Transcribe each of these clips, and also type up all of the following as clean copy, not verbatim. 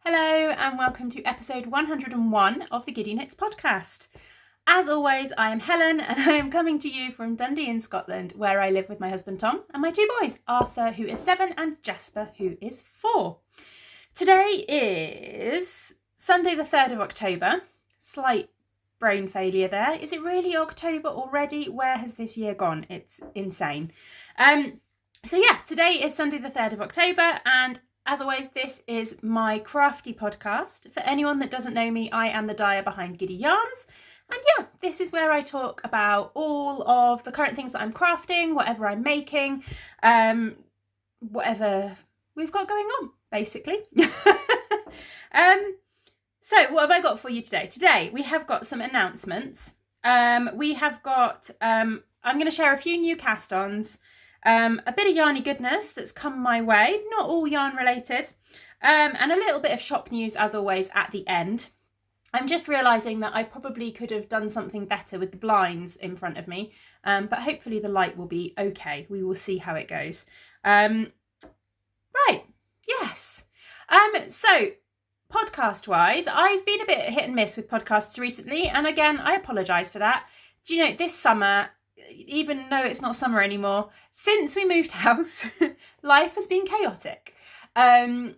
Hello and welcome to episode 101 of the Giddy Knits podcast. As always, I am Helen and I am coming to you from Dundee in Scotland, where I live with my husband Tom and my two boys, Arthur, who is 7, and Jasper, who is 4. Today is Sunday the 3rd of October. Slight brain failure there. Is it really October already? Where has this year gone? It's insane. Today is Sunday the 3rd of October, and as always, this is my crafty podcast. For anyone that doesn't know me, I am the dyer behind Giddy Yarns. And yeah, this is where I talk about all of the current things that I'm crafting, whatever I'm making, whatever we've got going on, basically. So what have I got for you today? Today we have got some announcements. I'm going to share a few new cast-ons, a bit of yarny goodness that's come my way, not all yarn related, and a little bit of shop news as always at the end. I'm just realising that I probably could have done something better with the blinds in front of me, but hopefully the light will be okay. We will see how it goes. Right, yes. So podcast wise, I've been a bit hit and miss with podcasts recently, and again, I apologise for that. Do you know, this summer, even though it's not summer anymore, since we moved house, life has been chaotic. I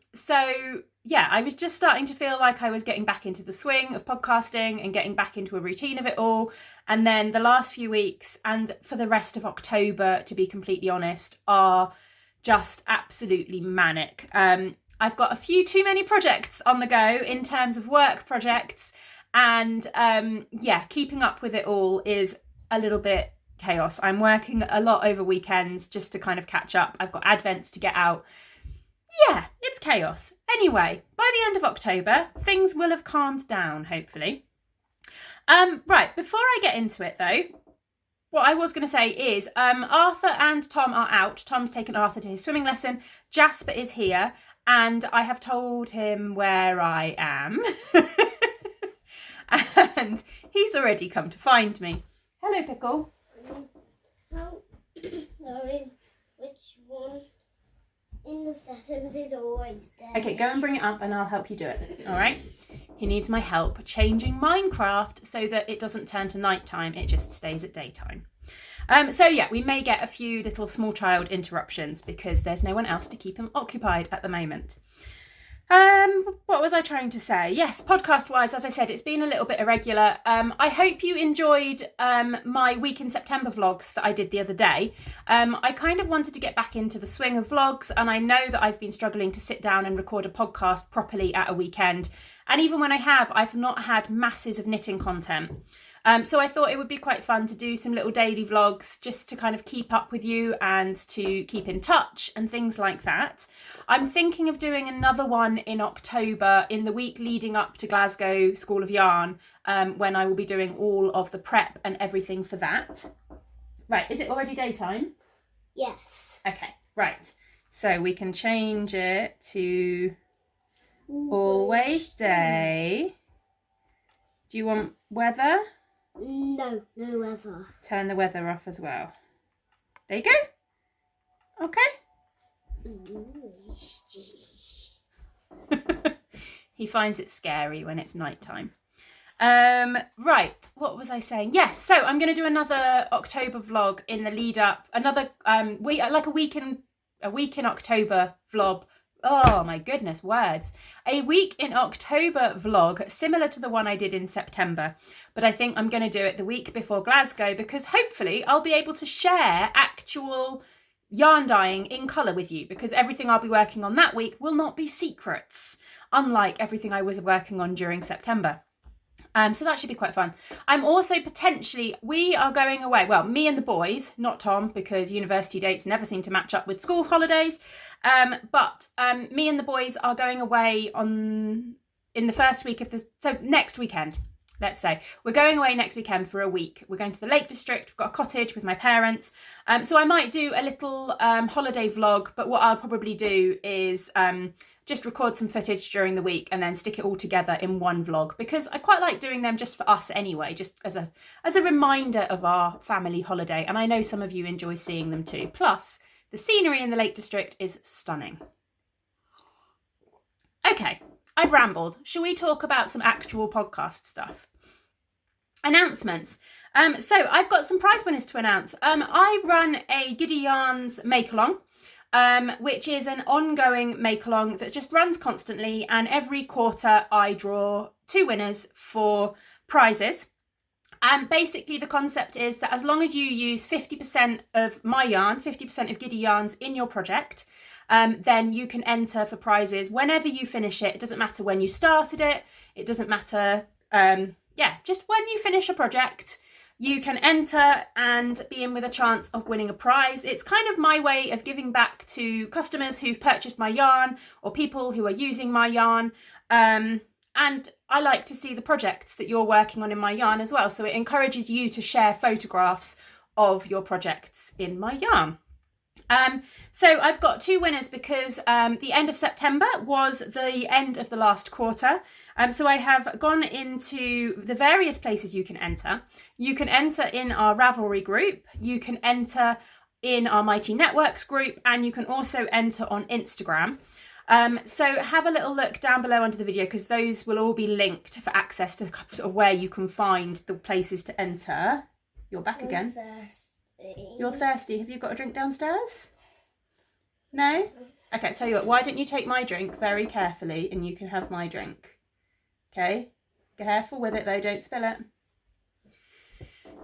was just starting to feel like I was getting back into the swing of podcasting and getting back into a routine of it all. And then the last few weeks, and for the rest of October, to be completely honest, are just absolutely manic. I've got a few too many projects on the go in terms of work projects, and keeping up with it all is a little bit chaos. I'm working a lot over weekends just to kind of catch up. I've got advents to get out. Yeah, it's chaos. Anyway, by the end of October, things will have calmed down, hopefully. Right, before I get into it though, what I was going to say is Arthur and Tom are out. Tom's taken Arthur to his swimming lesson. Jasper is here, and I have told him where I am. And he's already come to find me. Hello, Pickle. How knowing which one in the settings is always there? Okay, go and bring it up and I'll help you do it. All right? He needs my help changing Minecraft so that it doesn't turn to nighttime. It just stays at daytime. We may get a few little small child interruptions because there's no one else to keep him occupied at the moment. What was I trying to say? Yes, podcast wise, as I said, it's been a little bit irregular. I hope you enjoyed my week in September vlogs that I did the other day. I kind of wanted to get back into the swing of vlogs, and I know that I've been struggling to sit down and record a podcast properly at a weekend. And even when I have, I've not had masses of knitting content. So I thought it would be quite fun to do some little daily vlogs just to kind of keep up with you and to keep in touch and things like that. I'm thinking of doing another one in October, in the week leading up to Glasgow School of Yarn, when I will be doing all of the prep and everything for that. Right, is it already daytime? Yes. Okay, right. So we can change it to always day. Do you want weather? No weather. Turn the weather off as well. There you go. Okay. He finds it scary when it's nighttime. Right, what was I saying? Yes, so I'm going to do another October vlog in the lead up. Another week, like a week in October vlog. Oh my goodness, words. A week in October vlog, similar to the one I did in September. But I think I'm going to do it the week before Glasgow because hopefully I'll be able to share actual yarn dyeing in colour with you, because everything I'll be working on that week will not be secrets, unlike everything I was working on during September. So that should be quite fun. I'm also we are going away. Well, me and the boys, not Tom, because university dates never seem to match up with school holidays. But me and the boys are going away in the first week of next weekend. Let's say we're going away next weekend for a week. We're going to the Lake District. We've got a cottage with my parents. So I might do a little holiday vlog, but what I'll probably do is just record some footage during the week and then stick it all together in one vlog, because I quite like doing them just for us anyway, just as a reminder of our family holiday. And I know some of you enjoy seeing them too. Plus, the scenery in the Lake District is stunning. Okay, I've rambled. Shall we talk about some actual podcast stuff? Announcements. So I've got some prize winners to announce. I run a Giddy Yarns make-along, which is an ongoing make-along that just runs constantly, and every quarter I draw 2 winners for prizes. And basically the concept is that as long as you use 50% of my yarn, 50% of Giddy Yarns in your project, then you can enter for prizes whenever you finish it. It doesn't matter when you started it. It doesn't matter, just when you finish a project, you can enter and be in with a chance of winning a prize. It's kind of my way of giving back to customers who've purchased my yarn or people who are using my yarn. And I like to see the projects that you're working on in my yarn as well. So it encourages you to share photographs of your projects in my yarn. So I've got 2 winners because the end of September was the end of the last quarter. So I have gone into the various places you can enter. You can enter in our Ravelry group, you can enter in our Mighty Networks group, and you can also enter on Instagram. So have a little look down below under the video because those will all be linked for access to sort of where you can find the places to enter. You're back again. Thirsty. You're thirsty. Have you got a drink downstairs? No? Okay, tell you what, why don't you take my drink very carefully and you can have my drink. Okay? Careful with it though, don't spill it.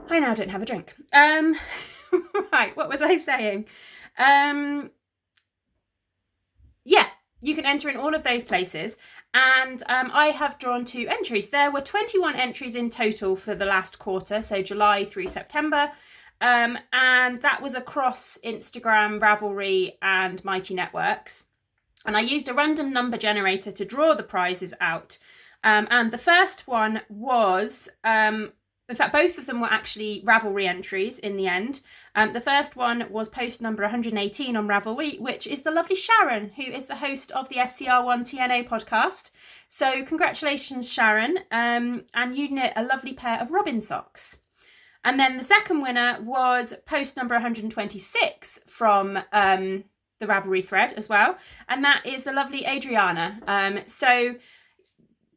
I now don't have a drink. Right, what was I saying? Yeah, you can enter in all of those places. And I have drawn 2 entries. There were 21 entries in total for the last quarter, so July through September. And that was across Instagram, Ravelry and Mighty Networks. And I used a random number generator to draw the prizes out. And the first one was, in fact, both of them were actually Ravelry entries in the end. The first one was post number 118 on Ravelry, which is the lovely Sharon, who is the host of the SCR1 TNA podcast. So congratulations, Sharon. And you knit a lovely pair of robin socks. And then the second winner was post number 126 from the Ravelry thread as well. And that is the lovely Adriana. So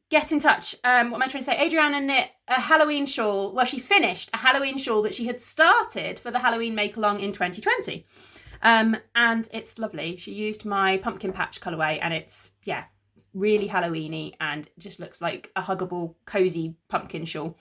get in touch. What am I trying to say? Adriana knit a Halloween shawl. Well, she finished a Halloween shawl that she had started for the Halloween make-along in 2020. And it's lovely. She used my pumpkin patch colourway and it's, yeah, really Halloween-y and just looks like a huggable, cosy pumpkin shawl.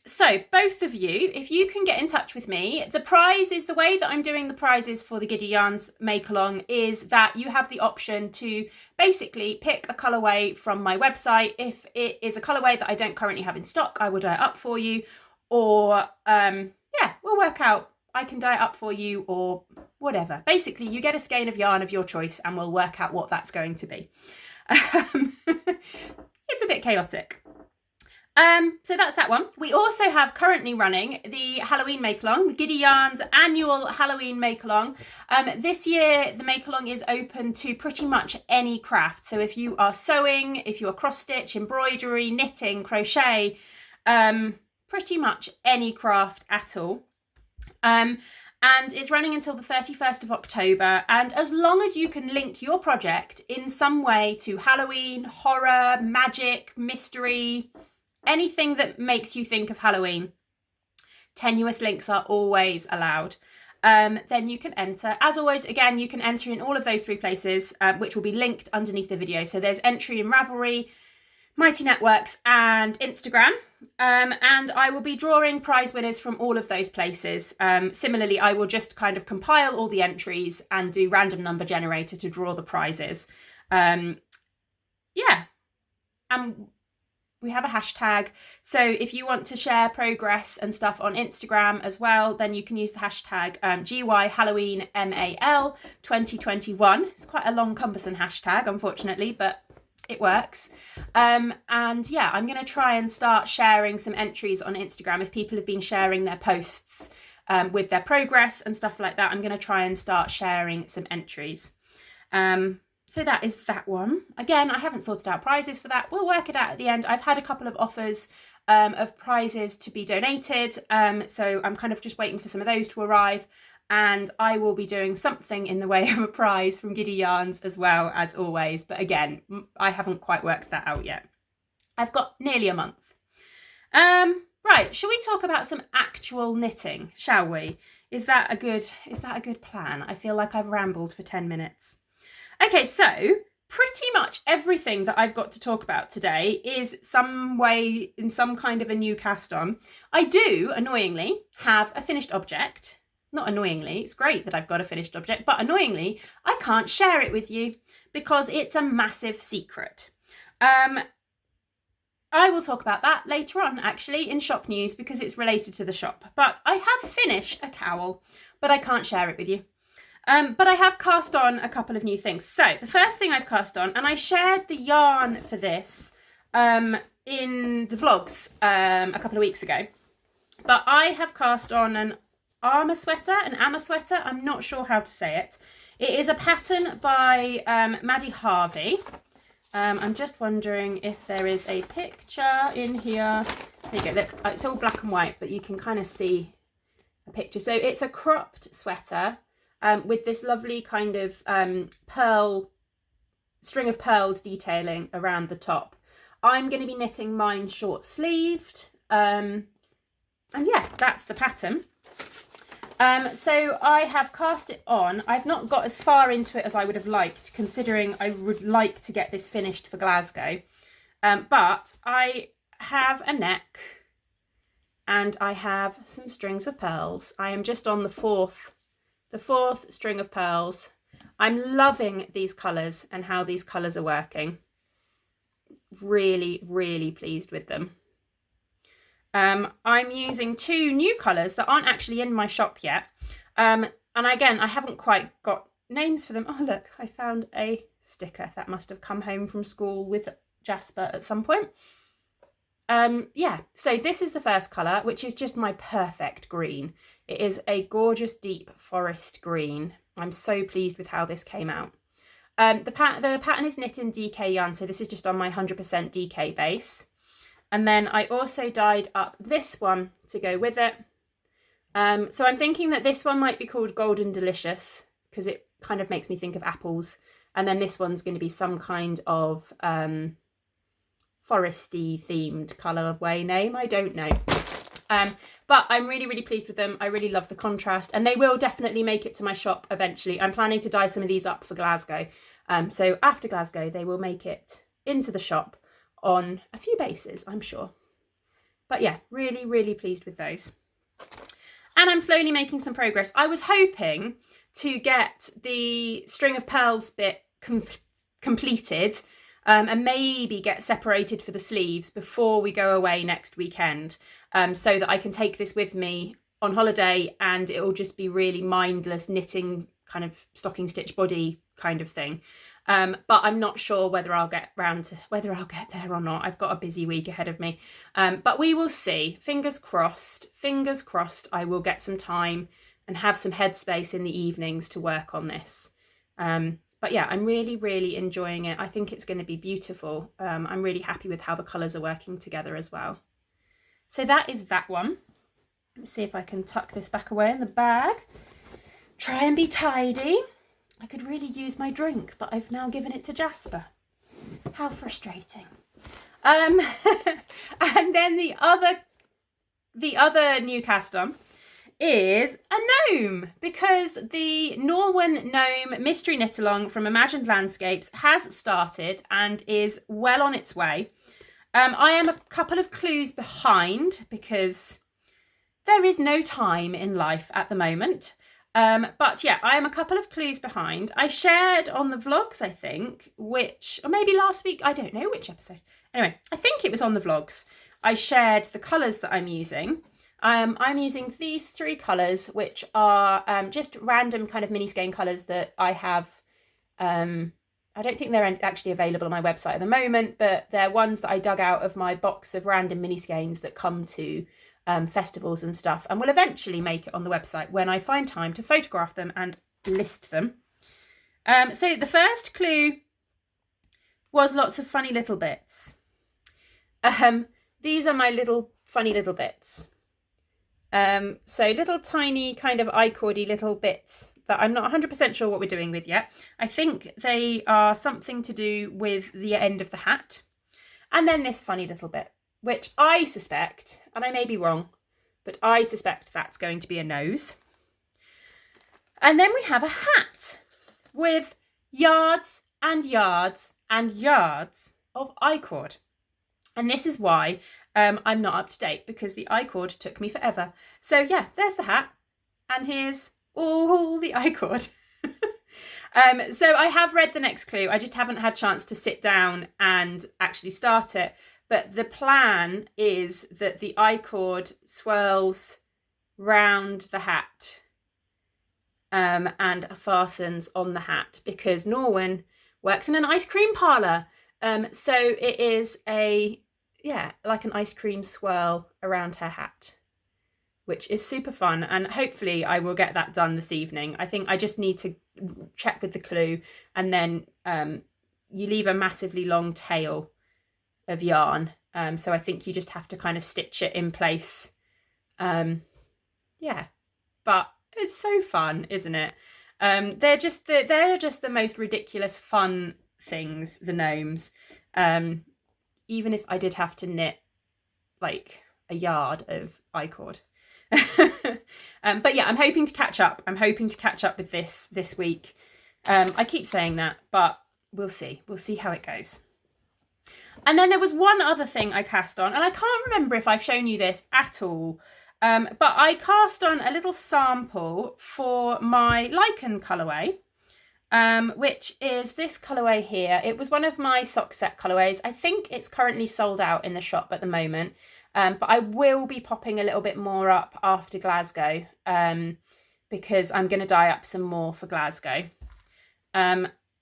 So both of you, if you can get in touch with me, the prize is the way that I'm doing the prizes for the Giddy Yarns make along is that you have the option to basically pick a colourway from my website. If it is a colourway that I don't currently have in stock, I will dye it up for you, or we'll work out, I can dye it up for you or whatever. Basically you get a skein of yarn of your choice and we'll work out what that's going to be. It's a bit chaotic. So that's that one. We also have currently running the Halloween make-along, the Giddy Yarns annual Halloween make-along. This year the make-along is open to pretty much any craft. So if you are sewing, if you are cross-stitch, embroidery, knitting, crochet, pretty much any craft at all. And it's running until the 31st of October. And as long as you can link your project in some way to Halloween, horror, magic, mystery, anything that makes you think of Halloween, tenuous links are always allowed. Then you can enter. As always, again, you can enter in all of those 3 places, which will be linked underneath the video. So there's entry in Ravelry, Mighty Networks and Instagram. And I will be drawing prize winners from all of those places. Similarly, I will just kind of compile all the entries and do random number generator to draw the prizes. We have a hashtag, so if you want to share progress and stuff on Instagram as well, then you can use the hashtag GYHalloweenMAL 2021. It's quite a long, cumbersome hashtag, unfortunately, but it works. And yeah, I'm going to try and start sharing some entries on Instagram. If people have been sharing their posts with their progress and stuff like that, I'm going to try and start sharing some entries. So that is that one. Again, I haven't sorted out prizes for that. We'll work it out at the end. I've had a couple of offers of prizes to be donated. So I'm kind of just waiting for some of those to arrive. and I will be doing something in the way of a prize from Giddy Yarns as well, as always. But again, I haven't quite worked that out yet. I've got nearly a month. Right, shall we talk about some actual knitting, shall we? Is that a good plan? I feel like I've rambled for 10 minutes. Okay, so pretty much everything that I've got to talk about today is some way in some kind of a new cast on. I do, annoyingly, have a finished object. Not annoyingly, it's great that I've got a finished object, but annoyingly, I can't share it with you because it's a massive secret. I will talk about that later on, actually, in shop news because it's related to the shop. But I have finished a cowl, but I can't share it with you. But I have cast on a couple of new things. So the first thing I've cast on, and I shared the yarn for this in the vlogs a couple of weeks ago, but I have cast on an armour sweater, I'm not sure how to say it. It is a pattern by Maddie Harvey. I'm just wondering if there is a picture in here. There you go, look, it's all black and white, but you can kind of see a picture. So it's a cropped sweater with this lovely kind of string of pearls detailing around the top. I'm going to be knitting mine short sleeved. And yeah, that's the pattern. So I have cast it on. I've not got as far into it as I would have liked, considering I would like to get this finished for Glasgow. But I have a neck and I have some strings of pearls. I am just on the fourth string of pearls. I'm loving these colours and how these colours are working. Really, really pleased with them. I'm using two new colours that aren't actually in my shop yet. And again, I haven't quite got names for them. Oh, look, I found a sticker that must have come home from school with Jasper at some point. Yeah, so this is the first colour, which is just my perfect green. It is a gorgeous deep forest green. I'm so pleased with how this came out. The pattern is knit in DK yarn, so this is just on my 100% DK base. And then I also dyed up this one to go with it. So I'm thinking that this one might be called Golden Delicious because it kind of makes me think of apples. And then this one's going to be some kind of foresty themed colourway name. I don't know. But I'm really, really pleased with them. I really love the contrast and they will definitely make it to my shop eventually. I'm planning to dye some of these up for Glasgow. So after Glasgow, they will make it into the shop on a few bases, I'm sure. But yeah, really, really pleased with those. And I'm slowly making some progress. I was hoping to get the string of pearls bit completed and maybe get separated for the sleeves before we go away next weekend, so that I can take this with me on holiday and it'll just be really mindless knitting, kind of stocking stitch body kind of thing. But I'm not sure whether I'll get there or not. I've got a busy week ahead of me. But we will see. Fingers crossed, I will get some time and have some headspace in the evenings to work on this. But yeah, I'm really, really enjoying it. I think it's going to be beautiful. I'm really happy with how the colours are working together as well. So that is that one. Let's see if I can tuck this back away in the bag. Try and be tidy. I could really use my drink, but I've now given it to Jasper. How frustrating. And then the other new cast on is a gnome, because the Norwen Gnome Mystery Knit Along from Imagined Landscapes has started and is well on its way. I am a couple of clues behind because there is no time in life at the moment. But yeah, I am a couple of clues behind. I shared on the vlogs, I think, or maybe last week, I don't know which episode. Anyway, I think it was on the vlogs. I shared the colours that I'm using. I'm using these three colours, which are just random kind of mini skein colours that I have. I don't think they're actually available on my website at the moment, but they're ones that I dug out of my box of random mini skeins that come to festivals and stuff, and will eventually make it on the website when I find time to photograph them and list them. So the first clue was lots of funny little bits. These are my little funny little bits. So little tiny kind of I-cordy little bits that I'm not 100% sure what we're doing with yet. I think they are something to do with the end of the hat. And then this funny little bit, which I suspect, and I may be wrong, but I suspect that's going to be a nose. And then we have a hat with yards and yards and yards of I-cord. And this is why I'm not up to date, because the I-cord took me forever. So yeah, there's the hat, and here's all the I-cord. So I have read the next clue. I just haven't had a chance to sit down and actually start it. But the plan is that the I-cord swirls round the hat and fastens on the hat, because Norwin works in an ice cream parlour. So it is like an ice cream swirl around her hat, which is super fun, and hopefully I will get that done this evening. I think I just need to check with the clue, and then you leave a massively long tail of yarn, so I think you just have to kind of stitch it in place. Yeah, but it's so fun, isn't it? They're just the most ridiculous fun things, the gnomes. Even if I did have to knit like a yard of I-cord. But yeah, I'm hoping to catch up. I'm hoping to catch up with this week. I keep saying that, but we'll see. We'll see how it goes. And then there was one other thing I cast on, and I can't remember if I've shown you this at all, but I cast on a little sample for my lichen colourway, which is this colourway here. It was one of my sock set colourways. I think it's currently sold out in the shop at the moment. But I will be popping a little bit more up after Glasgow, because I'm going to dye up some more for Glasgow.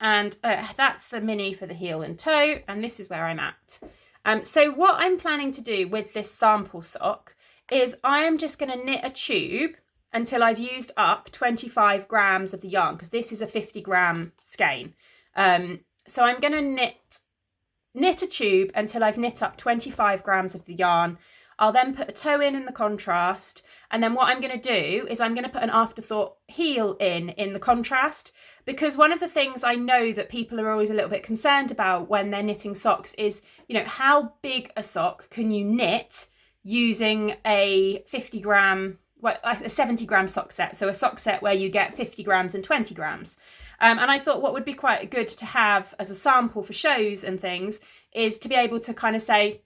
And that's the mini for the heel and toe, and this is where I'm at. So what I'm planning to do with this sample sock is I am just going to knit a tube until I've used up 25 grams of the yarn, because this is a 50-gram skein. So I'm going to knit a tube until I've knit up 25 grams of the yarn. I'll then put a toe in the contrast, and then what I'm going to do is I'm going to put an afterthought heel in the contrast, because one of the things I know that people are always a little bit concerned about when they're knitting socks is, you know, how big a sock can you knit using a 50-gram, well, a 70-gram sock set, so a sock set where you get 50 grams and 20 grams. And I thought what would be quite good to have as a sample for shows and things is to be able to kind of say,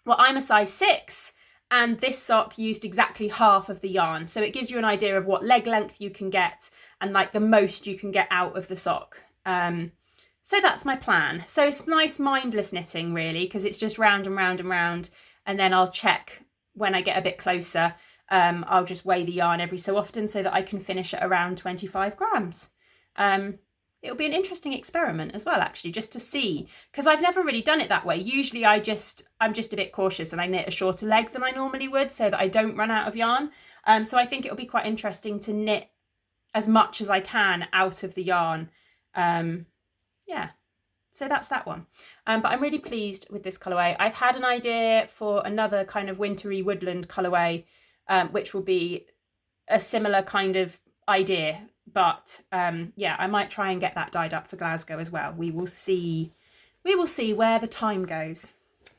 well, I'm a size 6 and this sock used exactly half of the yarn. So it gives you an idea of what leg length you can get and like the most you can get out of the sock. So that's my plan. So it's nice mindless knitting really, because it's just round and round and round. And then I'll check when I get a bit closer. I'll just weigh the yarn every so often so that I can finish at around 25 grams. It'll be an interesting experiment as well, actually, just to see, because I've never really done it that way. Usually I'm just a bit cautious and I knit a shorter leg than I normally would so that I don't run out of yarn. So I think it'll be quite interesting to knit as much as I can out of the yarn. Yeah, so that's that one. But I'm really pleased with this colourway. I've had an idea for another kind of wintry woodland colourway, which will be a similar kind of idea. But yeah, I might try and get that dyed up for Glasgow as well. We will see where the time goes.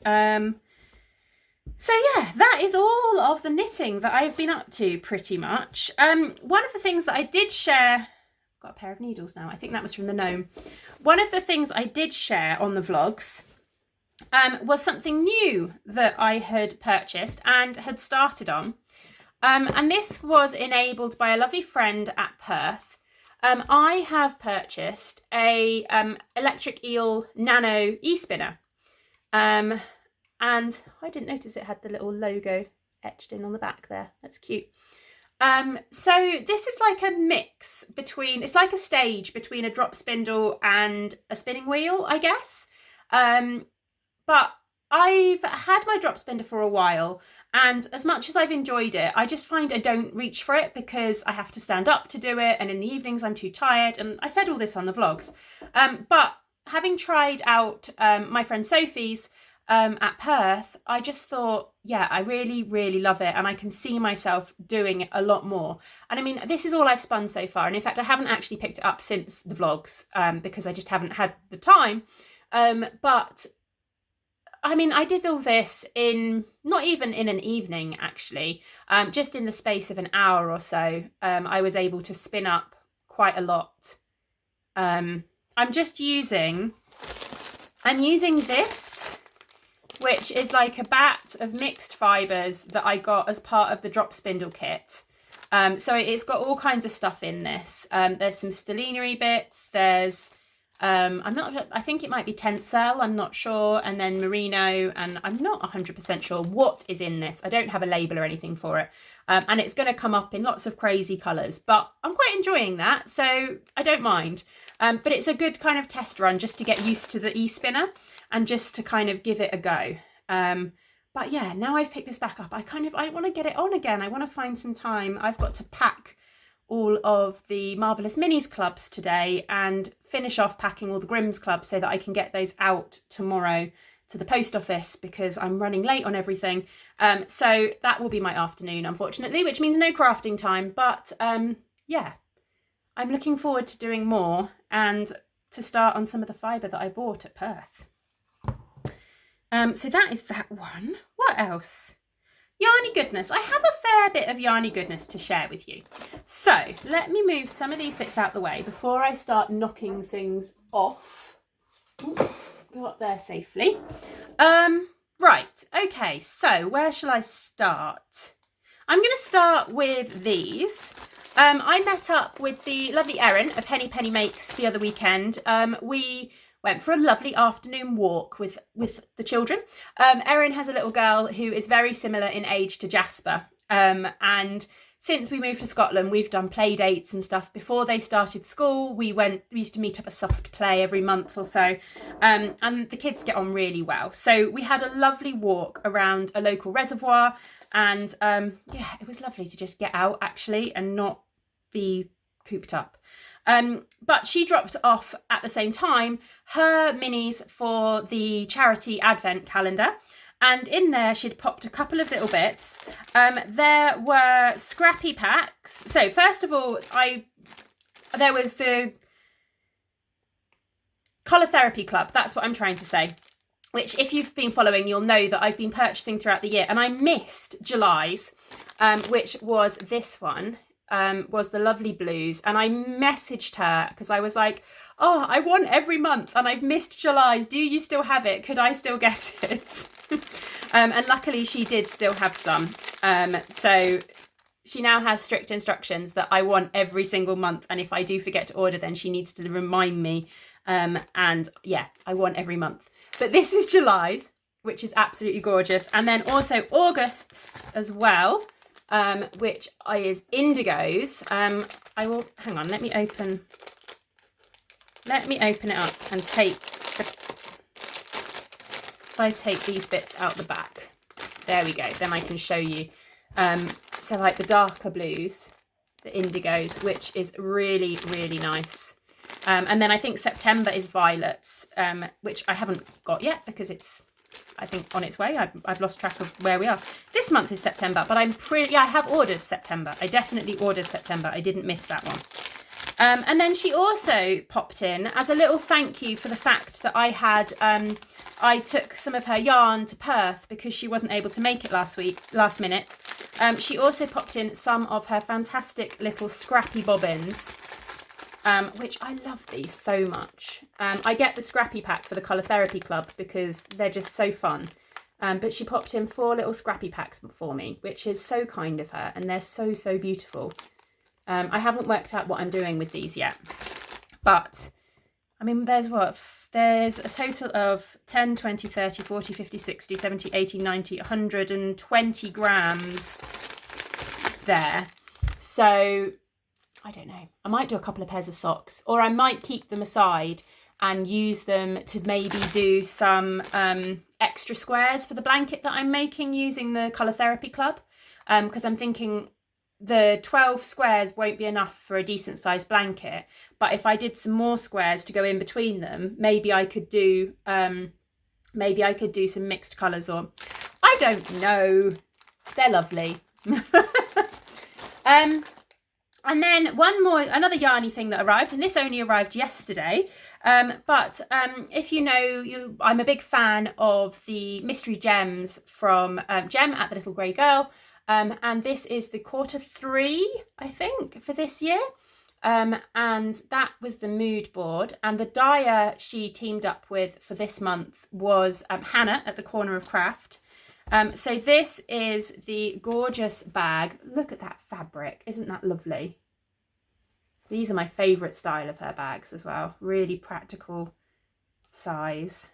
So yeah, that is all of the knitting that I've been up to pretty much. One of the things that I did share, I've got a pair of needles now, I think that was from the gnome. One of the things I did share on the vlogs was something new that I had purchased and had started on. And this was enabled by a lovely friend at Perth. I have purchased a electric eel Nano e-spinner. And I didn't notice it had the little logo etched in on the back there. That's cute. So this is like a mix between, it's like a stage between a drop spindle and a spinning wheel, I guess. But I've had my drop spinner for a while, and as much as I've enjoyed it, I just find I don't reach for it because I have to stand up to do it, and in the evenings I'm too tired, and I said all this on the vlogs. But having tried out my friend Sophie's, at Perth, I just thought, yeah, I really, really love it. And I can see myself doing it a lot more. And I mean, this is all I've spun so far. And in fact, I haven't actually picked it up since the vlogs because I just haven't had the time. But I mean, I did all this in not even in an evening, actually, just in the space of an hour or so. I was able to spin up quite a lot. I'm using this, which is like a bat of mixed fibres that I got as part of the drop spindle kit. So it's got all kinds of stuff in this. There's some stellinery bits, there's I think it might be tencel, I'm not sure, and then merino, and I'm not 100% sure what is in this. I don't have a label or anything for it. And it's going to come up in lots of crazy colours, but I'm quite enjoying that, so I don't mind. But it's a good kind of test run just to get used to the e-spinner and just to kind of give it a go. But yeah, now I've picked this back up, I want to get it on again. I want to find some time. I've got to pack all of the Marvellous Minis clubs today and finish off packing all the Grimm's clubs so that I can get those out tomorrow to the post office because I'm running late on everything. So that will be my afternoon, unfortunately, which means no crafting time. But yeah, I'm looking forward to doing more and to start on some of the fibre that I bought at Perth. So that is that one. What else? Yarny goodness. I have a fair bit of yarny goodness to share with you. So let me move some of these bits out the way before I start knocking things off. Ooh, go up there safely. Right, okay, so where shall I start? I'm going to start with these. I met up with the lovely Erin of Henny Penny Makes the other weekend. We went for a lovely afternoon walk with the children. Erin has a little girl who is very similar in age to Jasper. And since we moved to Scotland, we've done play dates and stuff. Before they started school, we used to meet up a soft play every month or so. And the kids get on really well. So we had a lovely walk around a local reservoir. And yeah, it was lovely to just get out actually and not be cooped up. But she dropped off at the same time her minis for the charity advent calendar, and in there she'd popped a couple of little bits. There were scrappy packs. So first of all, there was the Colour Therapy Club, that's what I'm trying to say, which if you've been following, you'll know that I've been purchasing throughout the year, and I missed July's, which was this one. Was the lovely blues, and I messaged her because I was like, oh, I want every month and I've missed July's, do you still have it, could I still get it? And luckily she did still have some, so she now has strict instructions that I want every single month, and if I do forget to order then she needs to remind me, and yeah, I want every month. But this is July's, which is absolutely gorgeous, and then also August's as well, which is Indigo's. I will, hang on, let me open it up and if I take these bits out the back, there we go, then I can show you. So like the darker blues, the Indigos, which is really, really nice. And then I think September is violets, which I haven't got yet because it's, I think, on its way. I've lost track of where we are. This month is September, but I have ordered September. I definitely ordered September. I didn't miss that one. And then she also popped in as a little thank you for the fact that I took some of her yarn to Perth because she wasn't able to make it last minute. She also popped in some of her fantastic little scrappy bobbins, which I love these so much. I get the scrappy pack for the Colour Therapy Club because they're just so fun. But she popped in 4 little scrappy packs for me, which is so kind of her, and they're so, so beautiful. I haven't worked out what I'm doing with these yet, but I mean, there's a total of 10, 20, 30, 40, 50, 60, 70, 80, 90, 120 grams there. So I don't know, I might do a couple of pairs of socks, or I might keep them aside and use them to maybe do some extra squares for the blanket that I'm making using the Colour Therapy Club, because I'm thinking the 12 squares won't be enough for a decent sized blanket, but if I did some more squares to go in between them, maybe I could do maybe I could do some mixed colours, or I don't know. They're lovely. And then another yarny thing that arrived, and this only arrived yesterday. But if you know, I'm a big fan of the mystery gems from Gem at the Little Grey Girl. And this is the Q3, I think, for this year. And that was the mood board. And the dyer she teamed up with for this month was Hannah at the Corner of Craft. So this is the gorgeous bag. Look at that fabric. Isn't that lovely? These are my favourite style of her bags as well. Really practical size.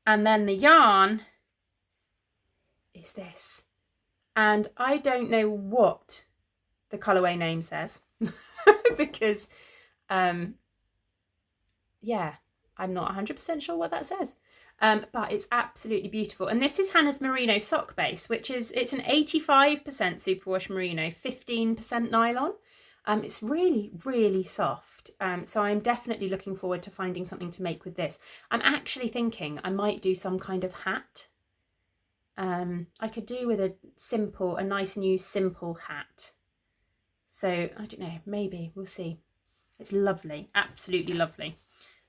And then the yarn is this. And I don't know what the colourway name says because, yeah, I'm not 100% sure what that says. But it's absolutely beautiful. And this is Hannah's merino sock base, it's an 85% superwash merino, 15% nylon. It's really, really soft. So I'm definitely looking forward to finding something to make with this. I'm actually thinking I might do some kind of hat. I could do with a nice new simple hat. So I don't know, maybe we'll see. It's lovely, absolutely lovely.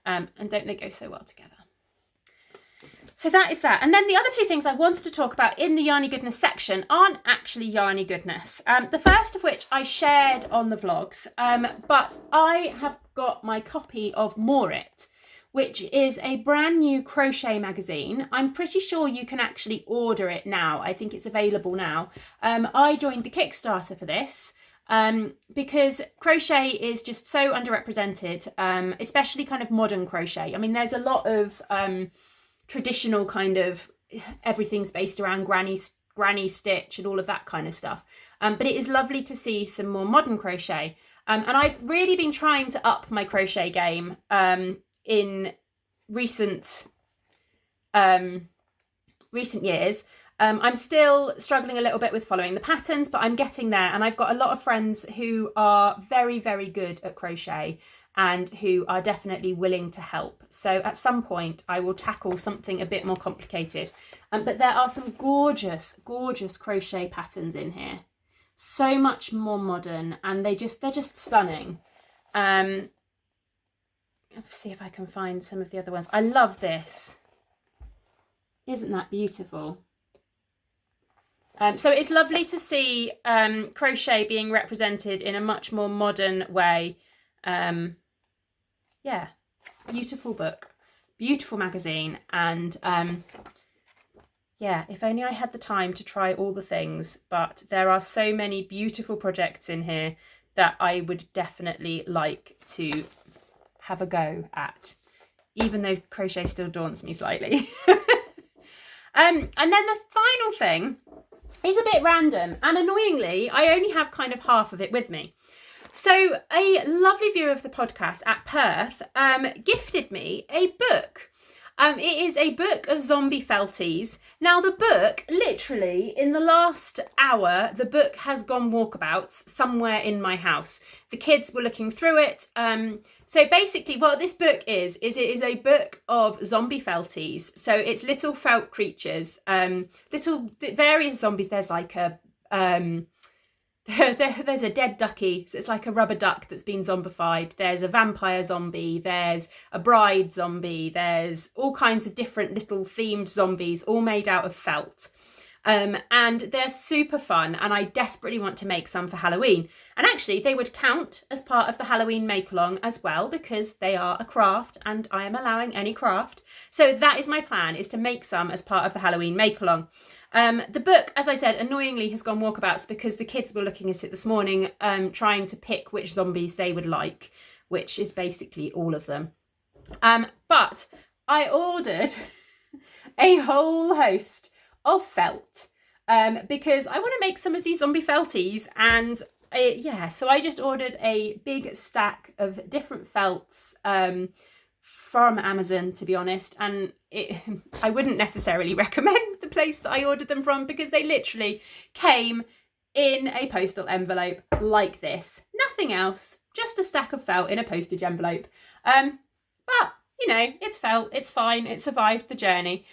And don't they go so well together? So that is that. And then the other two things I wanted to talk about in the Yarny Goodness section aren't actually Yarny Goodness. The first of which I shared on the vlogs, but I have got my copy of More It, which is a brand new crochet magazine. I'm pretty sure you can actually order it now. I think it's available now. I joined the Kickstarter for this because crochet is just so underrepresented, especially kind of modern crochet. I mean, there's a lot of traditional kind of, everything's based around granny stitch and all of that kind of stuff. But it is lovely to see some more modern crochet. And I've really been trying to up my crochet game in recent years. I'm still struggling a little bit with following the patterns, but I'm getting there. And I've got a lot of friends who are very, very good at crochet and who are definitely willing to help. So at some point I will tackle something a bit more complicated. But there are some gorgeous, gorgeous crochet patterns in here. So much more modern, and they're just stunning. Let's see if I can find some of the other ones. I love this. Isn't that beautiful? So it's lovely to see crochet being represented in a much more modern way. Yeah, beautiful book, beautiful magazine, and yeah, if only I had the time to try all the things, but there are so many beautiful projects in here that I would definitely like to have a go at, even though crochet still daunts me slightly. And then the final thing is a bit random, and annoyingly, I only have kind of half of it with me. So a lovely viewer of the podcast at Perth gifted me a book. It is a book of zombie Felties. Now the book, literally in the last hour, the book has gone walkabouts somewhere in my house. The kids were looking through it. So basically what this book is it is a book of zombie Felties. So it's little felt creatures, little various zombies. There's like a... there's a dead ducky, so it's like a rubber duck that's been zombified. There's a vampire zombie, there's a bride zombie, there's all kinds of different little themed zombies, all made out of felt. And they're super fun, and I desperately want to make some for Halloween. And actually they would count as part of the Halloween make-along as well, because they are a craft and I am allowing any craft. So that is my plan, is to make some as part of the Halloween make-along. The book, as I said, annoyingly has gone walkabouts because the kids were looking at it this morning, trying to pick which zombies they would like, which is basically all of them. But I ordered a whole host of felt because I want to make some of these zombie Felties, and yeah, so I just ordered a big stack of different felts from Amazon, to be honest, and I wouldn't necessarily recommend the place that I ordered them from because they literally came in a postal envelope like this. Nothing else, just a stack of felt in a postage envelope. But you know, it's felt, it's fine, it survived the journey.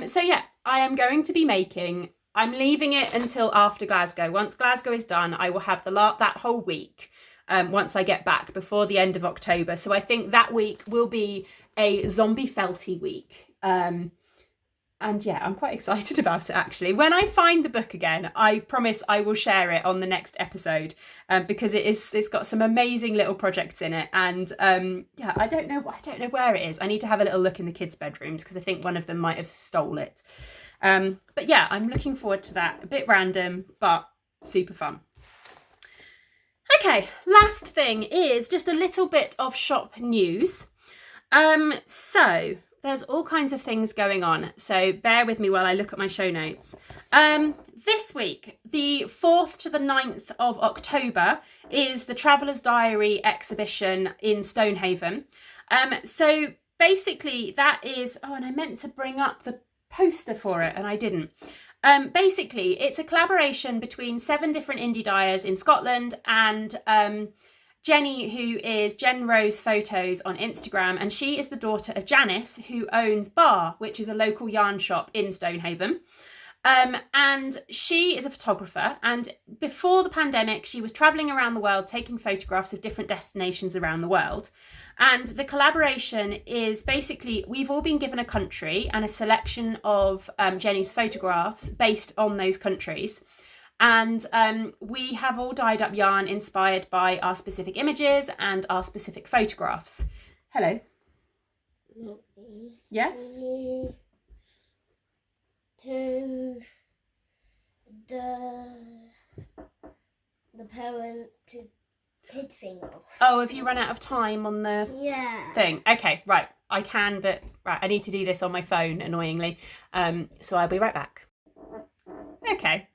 So yeah, I am going to be making, I'm leaving it until after Glasgow. Once Glasgow is done, I will have that whole week once I get back before the end of October. So I think that week will be a zombie felty week. And yeah, I'm quite excited about it actually. When I find the book again, I promise I will share it on the next episode because it's got some amazing little projects in it. And yeah, I don't know where it is. I need to have a little look in the kids' bedrooms because I think one of them might have stole it. But yeah, I'm looking forward to that. A bit random, but super fun. Okay, last thing is just a little bit of shop news. So there's all kinds of things going on, so bear with me while I look at my show notes. This week, the 4th to the 9th of October, is the Traveller's Diary exhibition in Stonehaven. So basically that is, oh, and I meant to bring up the poster for it and I didn't. Basically, it's a collaboration between 7 different indie dyers in Scotland and Jenny, who is Jen Rose Photos on Instagram, and she is the daughter of Janice, who owns Bar, which is a local yarn shop in Stonehaven. And she is a photographer, and before the pandemic, she was travelling around the world taking photographs of different destinations around the world. And the collaboration is basically, we've all been given a country and a selection of Jenny's photographs based on those countries. And we have all dyed up yarn inspired by our specific images and our specific photographs. Hello. Yes? To the parent to kid thing off. Oh, have you run out of time on the thing? Okay, right. I can, but right, I need to do this on my phone, annoyingly. So I'll be right back. Okay.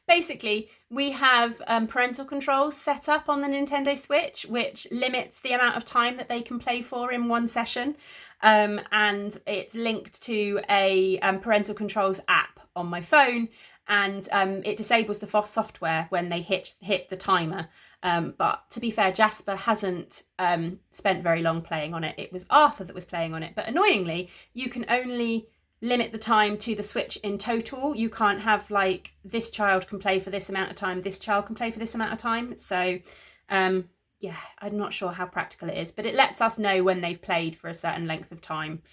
Basically, we have parental controls set up on the Nintendo Switch, which limits the amount of time that they can play for in one session. And it's linked to a parental controls app on my phone, and it disables the FOSS software when they hit the timer. But to be fair, Jasper hasn't spent very long playing on it. It was Arthur that was playing on it. But annoyingly, you can only limit the time to the Switch in total. You can't have like, this child can play for this amount of time, this child can play for this amount of time. So yeah, I'm not sure how practical it is, but it lets us know when they've played for a certain length of time.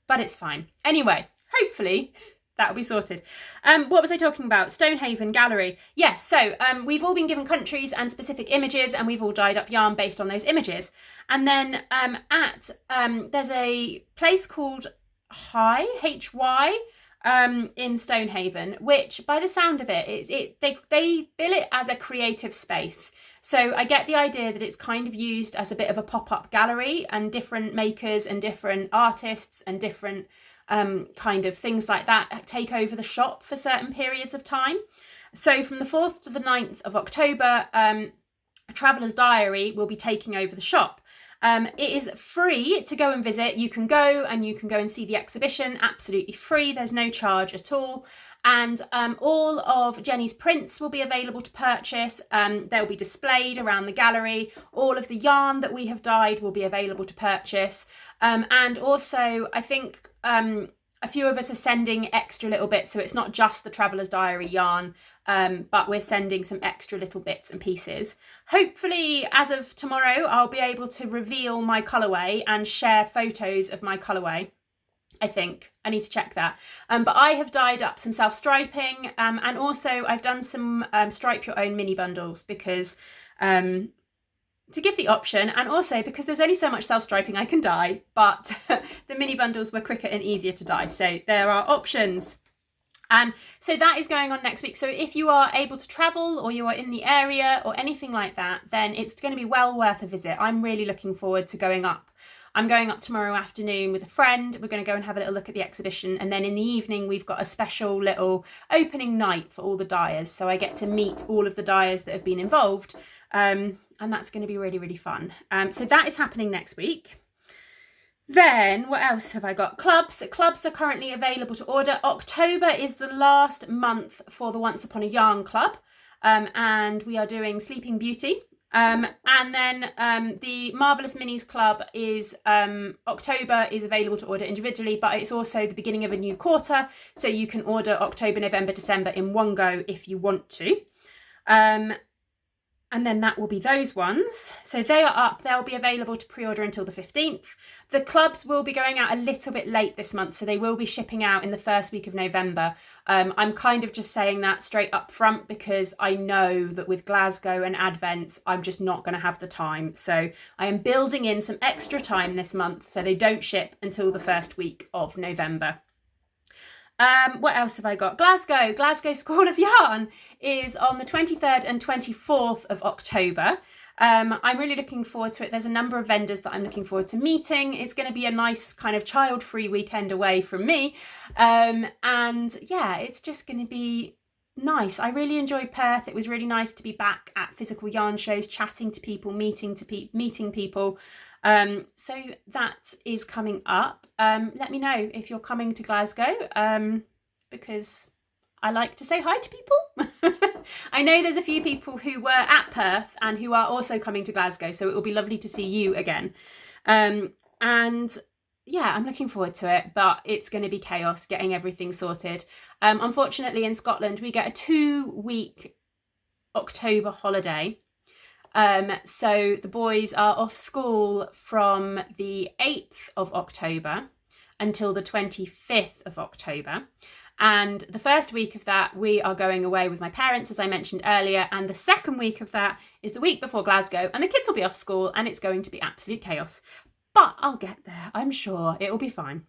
But it's fine. Anyway, hopefully that'll be sorted. What was I talking about? Stonehaven Gallery. Yes, so we've all been given countries and specific images, and we've all dyed up yarn based on those images. And then there's a place called Hy in Stonehaven, which by the sound of it, they bill it as a creative space. So I get the idea that it's kind of used as a bit of a pop-up gallery, and different makers and different artists and different kind of things like that take over the shop for certain periods of time. So from the 4th to the 9th of October, Traveller's Diary will be taking over the shop. It is free to go and visit. You can go and see the exhibition, absolutely free. There's no charge at all. And all of Jenny's prints will be available to purchase. They'll be displayed around the gallery. All of the yarn that we have dyed will be available to purchase. And also, I think a few of us are sending extra little bits. So it's not just the Traveller's Diary yarn, but we're sending some extra little bits and pieces. Hopefully, as of tomorrow, I'll be able to reveal my colourway and share photos of my colourway. I think I need to check that. But I have dyed up some self-striping, and also I've done some stripe your own mini bundles because to give the option, and also because there's only so much self-striping I can dye, but the mini bundles were quicker and easier to dye. So there are options. So that is going on next week. So if you are able to travel, or you are in the area or anything like that, then it's going to be well worth a visit. I'm really looking forward to going up. I'm going up tomorrow afternoon with a friend. We're going to go and have a little look at the exhibition. And then in the evening, we've got a special little opening night for all the dyers. So I get to meet all of the dyers that have been involved. And that's going to be really, really fun. So that is happening next week. Then what else have I got? Clubs. Clubs are currently available to order. October is the last month for the Once Upon a Yarn Club. And we are doing Sleeping Beauty. And then the Marvelous Minis Club is October is available to order individually, but it's also the beginning of a new quarter, so you can order October, November, December in one go if you want to. And then that will be those ones. So they are up. They'll be available to pre-order until the 15th. The clubs will be going out a little bit late this month, so they will be shipping out in the first week of November. I'm kind of just saying that straight up front because I know that with Glasgow and Advents, I'm just not going to have the time. So I am building in some extra time this month so they don't ship until the first week of November. What else have I got? Glasgow School of Yarn is on the 23rd and 24th of October. I'm really looking forward to it. There's a number of vendors that I'm looking forward to meeting. It's going to be a nice kind of child-free weekend away from me. And yeah, it's just going to be nice. I really enjoyed Perth. It was really nice to be back at physical yarn shows, chatting to people, meeting people. So that is coming up. Let me know if you're coming to Glasgow, because I like to say hi to people. I know there's a few people who were at Perth and who are also coming to Glasgow, so it will be lovely to see you again. And yeah, I'm looking forward to it, but it's going to be chaos getting everything sorted. Unfortunately, in Scotland, we get a 2-week October holiday. So the boys are off school from the 8th of October until the 25th of October. And the first week of that, we are going away with my parents, as I mentioned earlier. And the second week of that is the week before Glasgow, and the kids will be off school and it's going to be absolute chaos. But I'll get there, I'm sure it will be fine.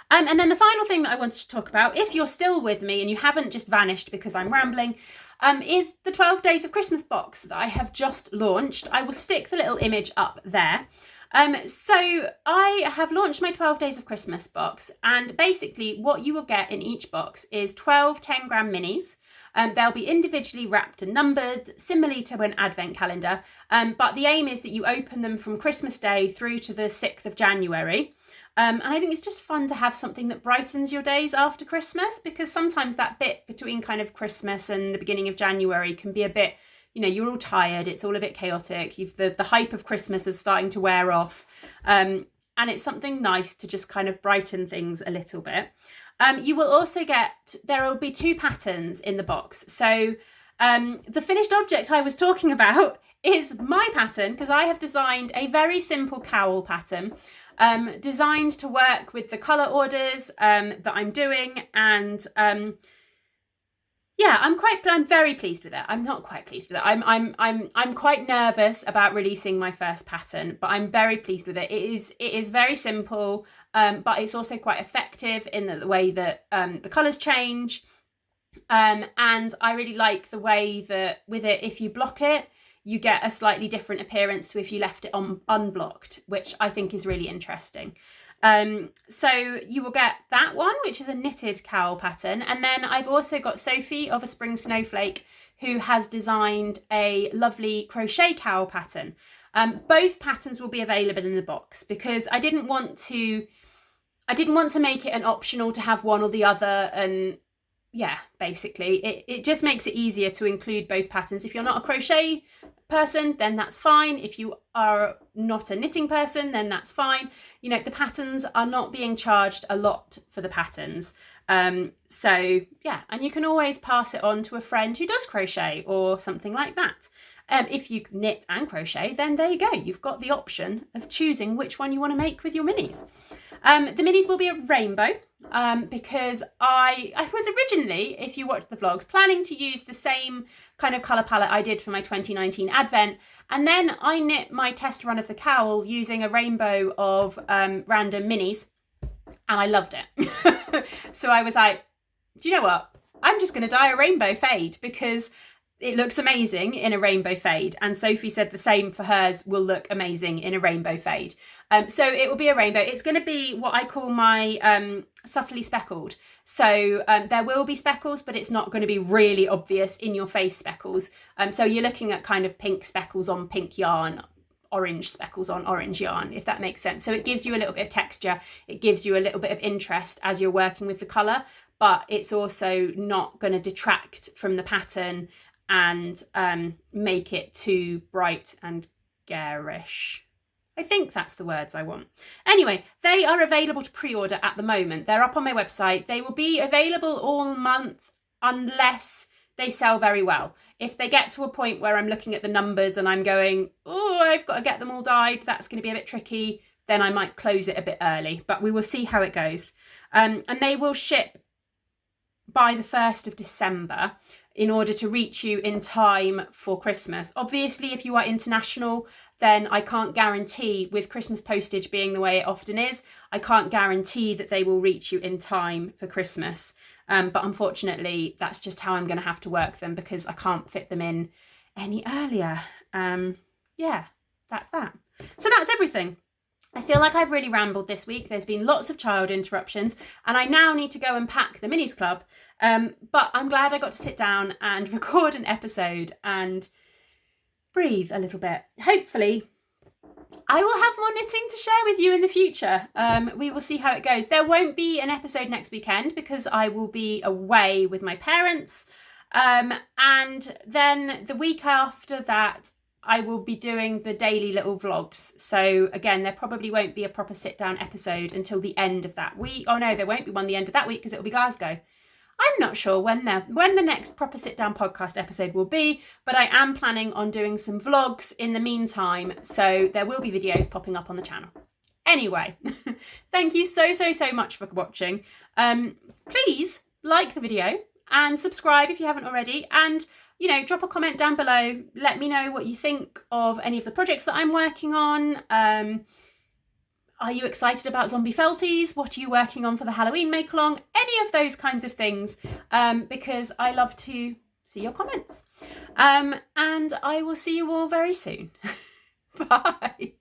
And then the final thing that I wanted to talk about, if you're still with me and you haven't just vanished because I'm rambling, is the 12 Days of Christmas box that I have just launched. I will stick the little image up there. So I have launched my 12 Days of Christmas box, and basically what you will get in each box is 12 10-gram minis. They'll be individually wrapped and numbered, similarly to an advent calendar, but the aim is that you open them from Christmas Day through to the 6th of January. And I think it's just fun to have something that brightens your days after Christmas, because sometimes that bit between kind of Christmas and the beginning of January can be a bit, you know, you're all tired, it's all a bit chaotic, the hype of Christmas is starting to wear off, and it's something nice to just kind of brighten things a little bit. You will also get, there will be 2 patterns in the box. So the finished object I was talking about is my pattern, because I have designed a very simple cowl pattern, designed to work with the colour orders that I'm doing, and yeah, I'm very pleased with it. I'm not quite pleased with it. I'm quite nervous about releasing my first pattern, but I'm very pleased with it. It is very simple, but it's also quite effective in the way that the colours change. And I really like the way that with it, if you block it, you get a slightly different appearance to if you left it on unblocked, which I think is really interesting. So you will get that one, which is a knitted cowl pattern. And then I've also got Sophie of A Spring Snowflake, who has designed a lovely crochet cowl pattern. Both patterns will be available in the box because I didn't want to make it an optional to have one or the other. And yeah, basically it just makes it easier to include both patterns. If you're not a crochet person, then that's fine. If you are not a knitting person, then that's fine. You know, the patterns are not being charged a lot for the patterns. So yeah, and you can always pass it on to a friend who does crochet or something like that. If you knit and crochet, then there you go. You've got the option of choosing which one you want to make with your minis. The minis will be a rainbow because I was originally, if you watch the vlogs, planning to use the same kind of colour palette I did for my 2019 Advent. And then I knit my test run of the cowl using a rainbow of random minis, and I loved it. So I was like, do you know what? I'm just going to dye a rainbow fade because it looks amazing in a rainbow fade. And Sophie said the same for hers will look amazing in a rainbow fade. So it will be a rainbow. It's going to be what I call my subtly speckled. So there will be speckles, but it's not going to be really obvious in your face speckles. So you're looking at kind of pink speckles on pink yarn, orange speckles on orange yarn, if that makes sense. So it gives you a little bit of texture. It gives you a little bit of interest as you're working with the colour, but it's also not going to detract from the pattern. and make it too bright and garish. I think that's the words I want. Anyway, they are available to pre-order at the moment. They're up on my website. They will be available all month unless they sell very well. If they get to a point where I'm looking at the numbers and I'm going, oh, I've got to get them all dyed, that's going to be a bit tricky, then I might close it a bit early, but we will see how it goes. And they will ship by the 1st of December in order to reach you in time for Christmas. Obviously, if you are international, then I can't guarantee, with Christmas postage being the way it often is, I can't guarantee that they will reach you in time for Christmas. But unfortunately, that's just how I'm going to have to work them because I can't fit them in any earlier. Yeah, that's that. So that's everything. I feel like I've really rambled this week. There's been lots of child interruptions and I now need to go and pack the minis club. But I'm glad I got to sit down and record an episode and breathe a little bit. Hopefully I will have more knitting to share with you in the future. We will see how it goes. There won't be an episode next weekend because I will be away with my parents. And then the week after that, I will be doing the daily little vlogs. So again, there probably won't be a proper sit down episode until the end of that week. Oh no, there won't be one the end of that week because it'll be Glasgow. I'm not sure when the next proper sit down podcast episode will be, but I am planning on doing some vlogs in the meantime. So there will be videos popping up on the channel. Anyway, thank you so much for watching. Please like the video and subscribe if you haven't already. And you know, drop a comment down below. Let me know what you think of any of the projects that I'm working on. Are you excited about zombie felties? What are you working on for the Halloween make-along? Any of those kinds of things, because I love to see your comments. And I will see you all very soon. Bye.